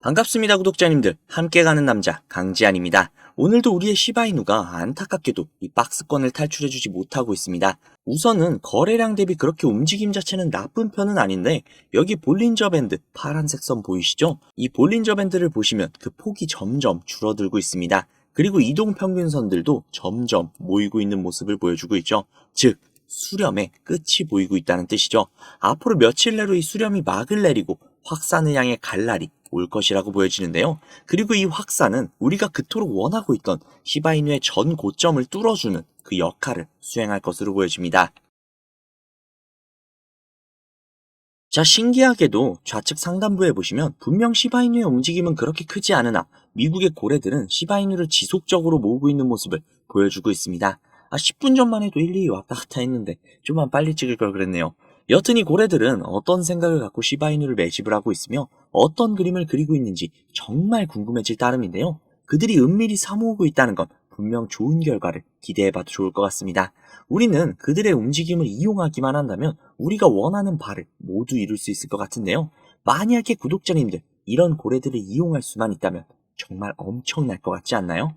반갑습니다, 구독자님들. 함께 가는 남자 강지한입니다. 오늘도 우리의 시바이누가 안타깝게도 이 박스권을 탈출해주지 못하고 있습니다. 우선은 거래량 대비 그렇게 움직임 자체는 나쁜 편은 아닌데, 여기 볼린저 밴드 파란색 선 보이시죠? 이 볼린저 밴드를 보시면 그 폭이 점점 줄어들고 있습니다. 그리고 이동 평균선들도 점점 모이고 있는 모습을 보여주고 있죠. 즉 수렴의 끝이 보이고 있다는 뜻이죠. 앞으로 며칠 내로 이 수렴이 막을 내리고 확산을 향해 갈 날이 올 것이라고 보여지는데요. 그리고 이 확산은 우리가 그토록 원하고 있던 시바이누의 전 고점을 뚫어주는 그 역할을 수행할 것으로 보여집니다. 자, 신기하게도 좌측 상단부에 보시면 분명 시바이누의 움직임은 그렇게 크지 않으나 미국의 고래들은 시바이누를 지속적으로 모으고 있는 모습을 보여주고 있습니다. 10분 전만 해도 일일이 왔다 갔다 했는데 좀만 빨리 찍을 걸 그랬네요. 여튼 이 고래들은 어떤 생각을 갖고 시바이누를 매집을 하고 있으며 어떤 그림을 그리고 있는지 정말 궁금해질 따름인데요. 그들이 은밀히 사모으고 있다는 건 분명 좋은 결과를 기대해봐도 좋을 것 같습니다. 우리는 그들의 움직임을 이용하기만 한다면 우리가 원하는 바를 모두 이룰 수 있을 것 같은데요. 만약에 구독자님들 이런 고래들을 이용할 수만 있다면 정말 엄청날 것 같지 않나요?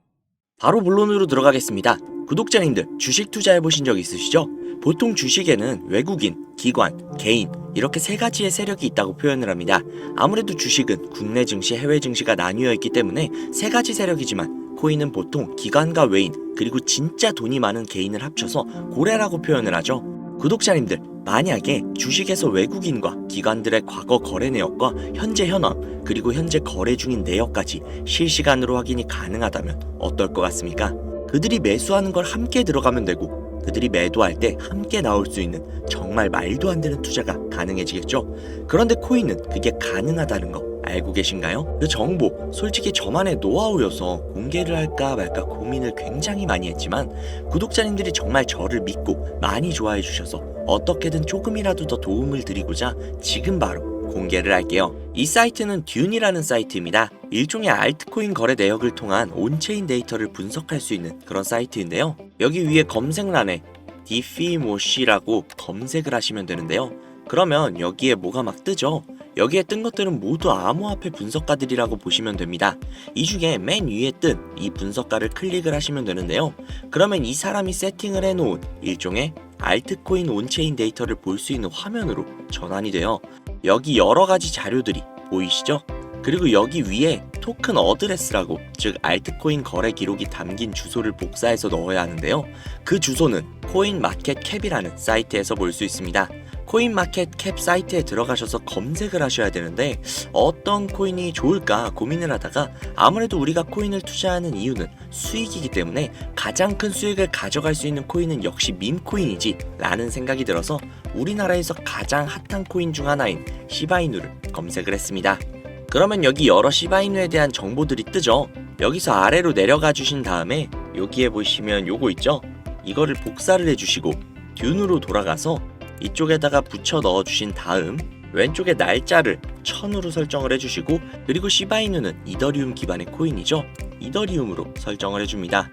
바로 본론으로 들어가겠습니다. 구독자님들 주식 투자해보신 적 있으시죠? 보통 주식에는 외국인, 기관, 개인 이렇게 세 가지의 세력이 있다고 표현을 합니다. 아무래도 주식은 국내 증시, 해외 증시가 나뉘어 있기 때문에 세 가지 세력이지만 코인은 보통 기관과 외인 그리고 진짜 돈이 많은 개인을 합쳐서 고래라고 표현을 하죠. 구독자님들 만약에 주식에서 외국인과 기관들의 과거 거래 내역과 현재 현황 그리고 현재 거래 중인 내역까지 실시간으로 확인이 가능하다면 어떨 것 같습니까? 그들이 매수하는 걸 함께 들어가면 되고 그들이 매도할 때 함께 나올 수 있는 정말 말도 안 되는 투자가 가능해지겠죠. 그런데 코인은 그게 가능하다는 거 알고 계신가요? 그 정보 솔직히 저만의 노하우여서 공개를 할까 말까 고민을 굉장히 많이 했지만 구독자님들이 정말 저를 믿고 많이 좋아해 주셔서 어떻게든 조금이라도 더 도움을 드리고자 지금 바로 공개를 할게요. 이 사이트는 듄이라는 사이트입니다. 일종의 알트코인 거래 내역을 통한 온체인 데이터를 분석할 수 있는 그런 사이트인데요. 여기 위에 검색란에 디피모시라고 검색을 하시면 되는데요. 그러면 여기에 뭐가 막 뜨죠? 여기에 뜬 것들은 모두 암호화폐 분석가들이라고 보시면 됩니다. 이 중에 맨 위에 뜬 이 분석가를 클릭을 하시면 되는데요. 그러면 이 사람이 세팅을 해놓은 일종의 알트코인 온체인 데이터를 볼 수 있는 화면으로 전환이 돼요. 여기 여러 가지 자료들이 보이시죠? 그리고 여기 위에 토큰 어드레스라고 즉 알트코인 거래 기록이 담긴 주소를 복사해서 넣어야 하는데요. 그 주소는 코인마켓캡이라는 사이트에서 볼 수 있습니다. 코인마켓캡 사이트에 들어가셔서 검색을 하셔야 되는데 어떤 코인이 좋을까 고민을 하다가 아무래도 우리가 코인을 투자하는 이유는 수익이기 때문에 가장 큰 수익을 가져갈 수 있는 코인은 역시 밈코인이지 라는 생각이 들어서 우리나라에서 가장 핫한 코인 중 하나인 시바이누를 검색을 했습니다. 그러면 여기 여러 시바이누에 대한 정보들이 뜨죠. 여기서 아래로 내려가 주신 다음에 여기에 보시면 요거 있죠? 이거를 복사를 해주시고 듄으로 돌아가서 이쪽에다가 붙여 넣어주신 다음 왼쪽에 날짜를 1000으로 설정을 해주시고 그리고 시바이누는 이더리움 기반의 코인이죠. 이더리움으로 설정을 해줍니다.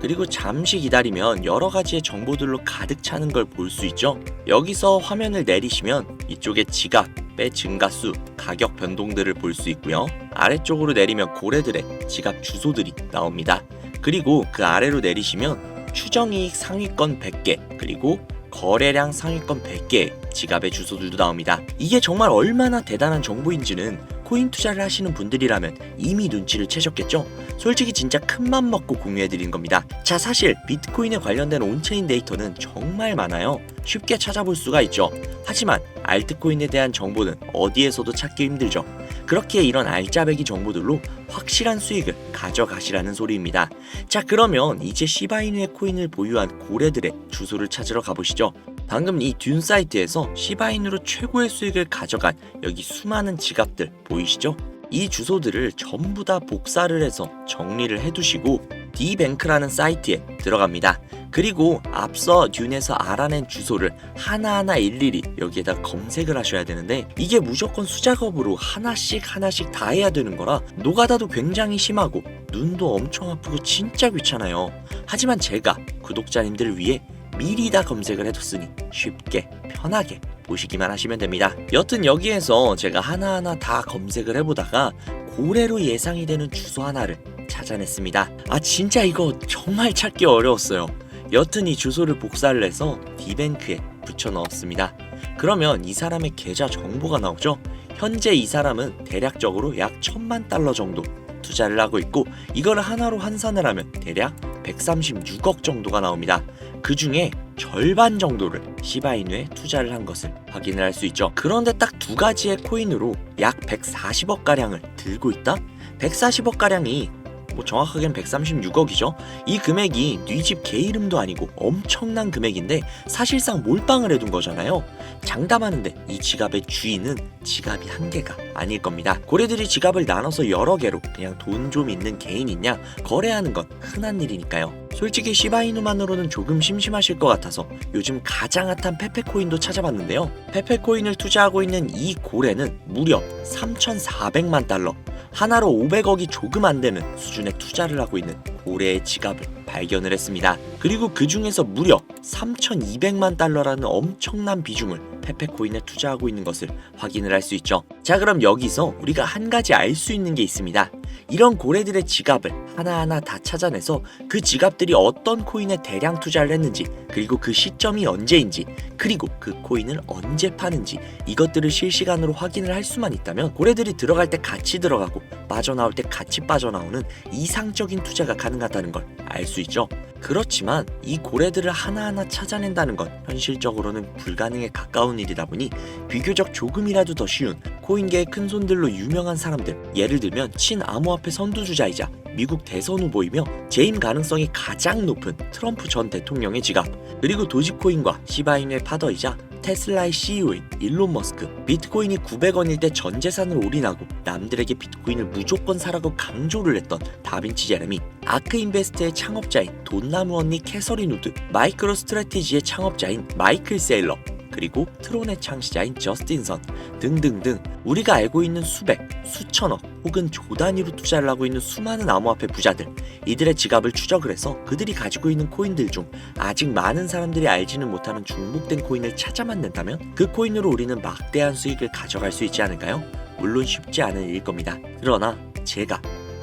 그리고 잠시 기다리면 여러 가지의 정보들로 가득 차는 걸 볼 수 있죠. 여기서 화면을 내리시면 이쪽에 지갑의 증가수, 가격 변동들을 볼 수 있고요. 아래쪽으로 내리면 고래들의 지갑 주소들이 나옵니다. 그리고 그 아래로 내리시면 추정이익 상위권 100개 그리고 거래량 상위권 100개의 지갑의 주소들도 나옵니다. 이게 정말 얼마나 대단한 정보인지는 코인 투자를 하시는 분들이라면 이미 눈치를 채셨겠죠? 솔직히 진짜 큰맘 먹고 공유해드리는 겁니다. 자, 사실 비트코인에 관련된 온체인 데이터는 정말 많아요. 쉽게 찾아볼 수가 있죠. 하지만 알트코인에 대한 정보는 어디에서도 찾기 힘들죠. 그렇게 이런 알짜배기 정보들로 확실한 수익을 가져가시라는 소리입니다. 자, 그러면 이제 시바이누의 코인을 보유한 고래들의 주소를 찾으러 가보시죠. 방금 이 듄 사이트에서 시바이누로 최고의 수익을 가져간 여기 수많은 지갑들 보이시죠? 이 주소들을 전부 다 복사를 해서 정리를 해두시고 디뱅크라는 사이트에 들어갑니다. 그리고 앞서 듄에서 알아낸 주소를 하나하나 일일이 여기에다 검색을 하셔야 되는데 이게 무조건 수작업으로 하나씩 다 해야 되는 거라 노가다도 굉장히 심하고 눈도 엄청 아프고 진짜 귀찮아요. 하지만 제가 구독자님들을 위해 미리 다 검색을 해뒀으니 쉽게 편하게 보시기만 하시면 됩니다. 여튼 여기에서 제가 하나하나 다 검색을 해보다가 고래로 예상이 되는 주소 하나를 찾아냈습니다. 진짜 이거 정말 찾기 어려웠어요. 여튼 이 주소를 복사를 해서 디뱅크에 붙여 넣었습니다. 그러면 이 사람의 계좌 정보가 나오죠. 현재 이 사람은 대략적으로 약 1000만 달러 정도 투자를 하고 있고, 이거를 하나로 환산을 하면 대략 136억 정도가 나옵니다. 그 중에 절반 정도를 시바이누에 투자를 한 것을 확인을 할 수 있죠. 그런데 딱 두 가지의 코인으로 약 140억 가량을 들고 있다? 140억 가량이 정확하게는 136억이죠. 이 금액이 뉘집 개 이름도 아니고 엄청난 금액인데 사실상 몰빵을 해둔 거잖아요. 장담하는데 이 지갑의 주인은 지갑이 한 개가 아닐 겁니다. 고래들이 지갑을 나눠서 여러 개로 그냥 돈 좀 있는 개인이냐 거래하는 건 흔한 일이니까요. 솔직히 시바이누만으로는 조금 심심하실 것 같아서 요즘 가장 핫한 페페코인도 찾아봤는데요. 페페코인을 투자하고 있는 이 고래는 무려 3,400만 달러, 하나로 500억이 조금 안 되는 수준의 투자를 하고 있는 고래의 지갑을 발견을 했습니다. 그리고 그 중에서 무려 3,200만 달러라는 엄청난 비중을 페페코인에 투자하고 있는 것을 확인을 할 수 있죠. 자, 그럼 여기서 우리가 한 가지 알 수 있는 게 있습니다. 이런 고래들의 지갑을 하나하나 다 찾아내서 그 지갑들이 어떤 코인에 대량 투자를 했는지, 그리고 그 시점이 언제인지, 그리고 그 코인을 언제 파는지, 이것들을 실시간으로 확인을 할 수만 있다면 고래들이 들어갈 때 같이 들어가고 빠져나올 때 같이 빠져나오는 이상적인 투자가 가능하다는 걸 알 수 있죠. 그렇지만 이 고래들을 하나하나 찾아낸다는 건 현실적으로는 불가능에 가까운 일이다 보니 비교적 조금이라도 더 쉬운 코인계의 큰손들로 유명한 사람들, 예를 들면 친암호화폐 선두주자이자 미국 대선 후보이며 재임 가능성이 가장 높은 트럼프 전 대통령의 지갑, 그리고 도지코인과 시바이누의 파더이자 테슬라의 CEO인 일론 머스크, 비트코인이 900원일 때 전 재산을 올인하고 남들에게 비트코인을 무조건 사라고 강조를 했던 다빈치 제레미, 아크인베스트의 창업자인 돈나무 언니 캐서린 우드, 마이크로 스트래티지의 창업자인 마이클 세일러, 그리고 트론의 창시자인 저스틴 선 등등등 우리가 알고 있는 수백, 수천억 혹은 조 단위로 투자를 하고 있는 수많은 암호화폐 부자들, 이들의 지갑을 추적을 해서 그들이 가지고 있는 코인들 중 아직 많은 사람들이 알지는 못하는 중복된 코인을 찾아만 낸다면 그 코인으로 우리는 막대한 수익을 가져갈 수 있지 않을까요? 물론 쉽지 않은 일일 겁니다. 그러나 제가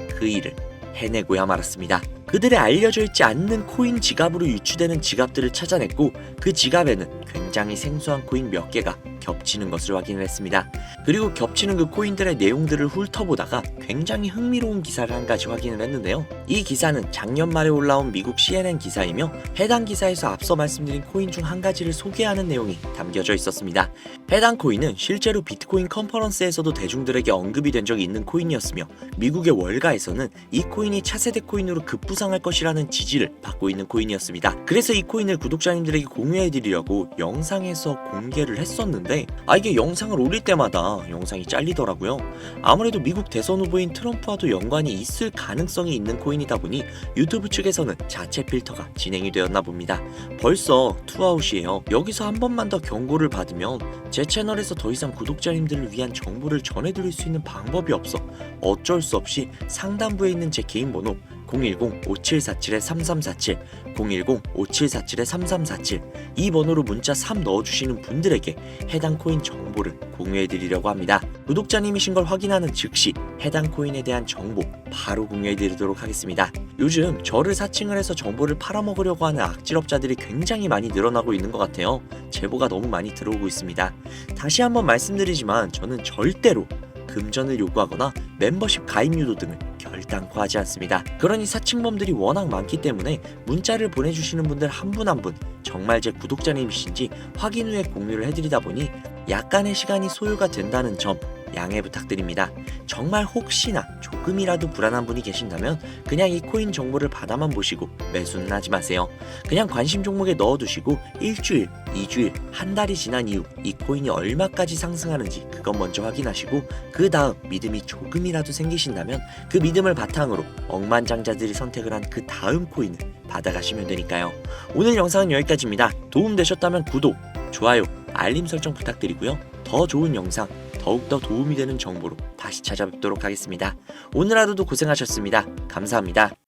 그 일을 해내고야 말았습니다. 그들의 알려져 있지 않는 코인 지갑으로 유추되는 지갑들을 찾아냈고, 그 지갑에는 굉장히 생소한 코인 몇 개가 겹치는 것을 확인을 했습니다. 그리고 겹치는 그 코인들의 내용들을 훑어보다가 굉장히 흥미로운 기사를 한 가지 확인을 했는데요. 이 기사는 작년 말에 올라온 미국 CNN 기사이며 해당 기사에서 앞서 말씀드린 코인 중 한 가지를 소개하는 내용이 담겨져 있었습니다. 해당 코인은 실제로 비트코인 컨퍼런스에서도 대중들에게 언급이 된 적이 있는 코인이었으며 미국의 월가에서는 이 코인이 차세대 코인으로 급부상할 것이라는 지지를 받고 있는 코인이었습니다. 그래서 이 코인을 구독자님들에게 공유해드리려고 영상에서 공개를 했었는데 이게 영상을 올릴 때마다 영상이 잘리더라고요. 아무래도 미국 대선 후보인 트럼프와도 연관이 있을 가능성이 있는 코인이다 보니 유튜브 측에서는 자체 필터가 진행이 되었나 봅니다. 벌써 투아웃이에요. 여기서 한 번만 더 경고를 받으면 제 채널에서 더 이상 구독자님들을 위한 정보를 전해드릴 수 있는 방법이 없어 어쩔 수 없이 상단부에 있는 제 개인 번호 010-5747-3347, 010-5747-3347 이 번호로 문자 3 넣어주시는 분들에게 해당 코인 정보를 공유해드리려고 합니다. 구독자님이신 걸 확인하는 즉시 해당 코인에 대한 정보 바로 공유해드리도록 하겠습니다. 요즘 저를 사칭을 해서 정보를 팔아먹으려고 하는 악질업자들이 굉장히 많이 늘어나고 있는 것 같아요. 제보가 너무 많이 들어오고 있습니다. 다시 한번 말씀드리지만 저는 절대로 금전을 요구하거나 멤버십 가입 유도 등을 결단코 하지 않습니다. 그러니 사칭범들이 워낙 많기 때문에 문자를 보내주시는 분들 한 분 한 분 정말 제 구독자님이신지 확인 후에 공유를 해드리다 보니 약간의 시간이 소요가 된다는 점 양해 부탁드립니다. 정말 혹시나 조금이라도 불안한 분이 계신다면 그냥 이 코인 정보를 받아만 보시고 매수는 하지 마세요. 그냥 관심 종목에 넣어두시고 일주일, 2주일, 한 달이 지난 이후 이 코인이 얼마까지 상승하는지 그것 먼저 확인하시고 그 다음 믿음이 조금이라도 생기신다면 그 믿음을 바탕으로 억만장자들이 선택을 한 그 다음 코인을 받아가시면 되니까요. 오늘 영상은 여기까지입니다. 도움되셨다면 구독, 좋아요, 알림 설정 부탁드리고요. 더 좋은 영상, 더욱더 도움이 되는 정보로 다시 찾아뵙도록 하겠습니다. 오늘 하루도 고생하셨습니다. 감사합니다.